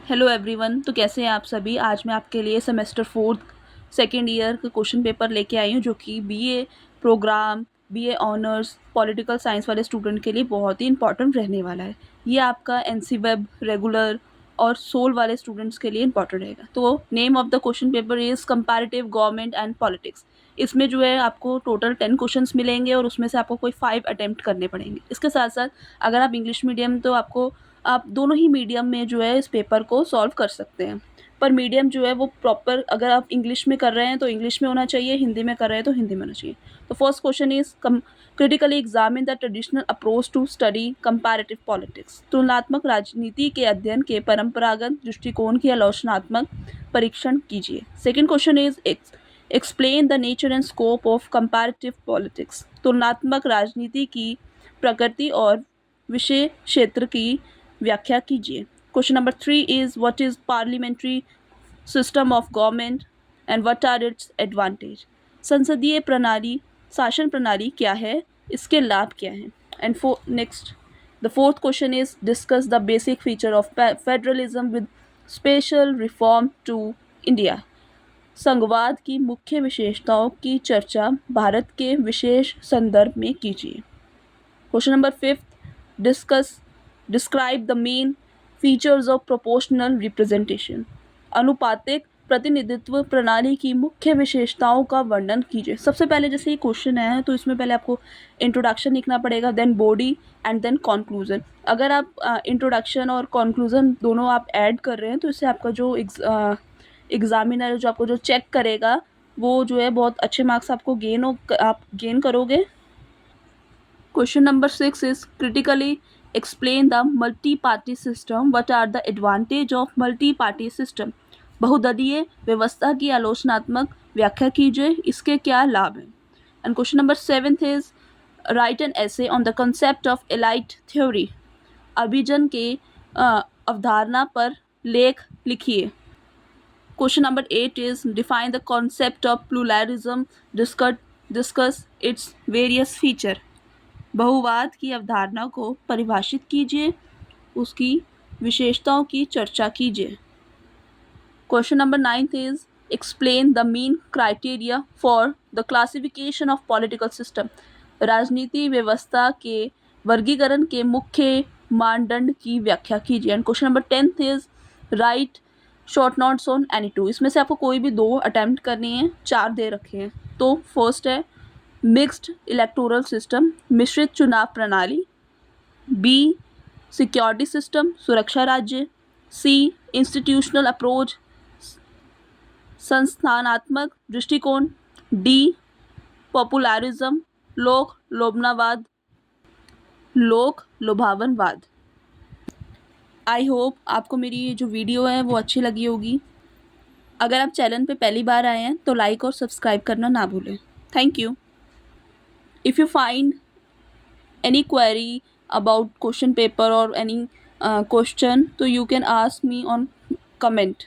Hello everyone. तो कैसे हैं आप सभी। आज मैं आपके लिए सेमेस्टर 4 सेकेंड ईयर का क्वेश्चन पेपर लेके आई हूँ, जो कि BA programme, BA honours, political science वाले स्टूडेंट के लिए बहुत ही इंपॉर्टेंट रहने वाला है। ये आपका एनसी वेब, रेगुलर और सोल वाले स्टूडेंट्स के लिए इंपॉर्टेंट रहेगा। तो name of the question paper is comparative government and politics. इसमें जो है आपको टोटल 10 क्वेश्चंस मिलेंगे और उसमें से आपको कोई 5 अटेम्प्ट करने पड़ेंगे। इसके साथ साथ अगर आप इंग्लिश मीडियम, तो आप दोनों ही मीडियम में जो है इस पेपर को सॉल्व कर सकते हैं। पर मीडियम जो है वो प्रॉपर, अगर आप इंग्लिश में कर रहे हैं तो इंग्लिश में होना चाहिए, हिंदी में कर रहे हैं तो हिंदी में होना चाहिए। तो first question is critically examine the traditional approach to study comparative politics. तुलनात्मक राजनीति के अध्ययन के परंपरागत दृष्टिकोण की आलोचनात्मक परीक्षण कीजिए। Second question is explain the nature and scope of comparative politics. तुलनात्मक राजनीति की प्रकृति और विषय क्षेत्र की व्याख्या कीजिए। Question number 3 is what is parliamentary system of government and what are its advantage. संसदीय प्रणाली, शासन प्रणाली क्या है, इसके लाभ क्या हैं। And next the fourth question is discuss the basic feature of federalism with special reform to India. संघवाद की मुख्य विशेषताओं की चर्चा भारत के विशेष संदर्भ में कीजिए। Question number 5 describe the main features of proportional representation. अनुपातिक प्रतिनिधित्व प्रणाली की मुख्य विशेषताओं का वर्णन कीजिए। सबसे पहले जैसे ये क्वेश्चन है तो इसमें पहले आपको इंट्रोडक्शन लिखना पड़ेगा, then body and then conclusion. अगर आप इंट्रोडक्शन और कंक्लूजन दोनों आप ऐड कर रहे हैं तो इससे आपका जो एग्जामिनर जो आपको जो चेक करेगा वो जो है बहुत अच्छे मार्क्स आपको आप गेन करोगे। Question number 6 is critically explain the multi-party system. What are the advantage of multi-party system? बहुदलीय व्यवस्था की आलोचनात्मक व्याख्या कीजिए, इसके क्या लाभ हैं। And question number 7 is write an essay on the concept of elite theory. अभिजन के अवधारणा पर लेख लिखिए। Question number 8 is define the concept of pluralism. Discuss its various feature. बहुवाद की अवधारणा को परिभाषित कीजिए, उसकी विशेषताओं की चर्चा कीजिए। Question number 9 is explain the main criteria for the classification of political system. राजनीति व्यवस्था के वर्गीकरण के मुख्य मानदंड की व्याख्या कीजिए। And question number 10 is right short notes on any two. इसमें से आपको कोई भी 2 अटैम्प्ट करनी है, 4 दे रखे हैं। तो फर्स्ट है मिक्स्ड इलेक्टोरल सिस्टम, मिश्रित चुनाव प्रणाली। बी सिक्योरिटी सिस्टम, सुरक्षा राज्य। सी इंस्टीट्यूशनल अप्रोच, संस्थानात्मक दृष्टिकोण। डी पॉपुलरिज्म, लोक लुभावनवाद। आई होप आपको मेरी ये जो वीडियो है वो अच्छी लगी होगी। अगर आप चैनल पे पहली बार आए हैं तो लाइक और सब्सक्राइब करना ना भूलें। Thank you. If you find any query about question paper or any question, so you can ask me on comment.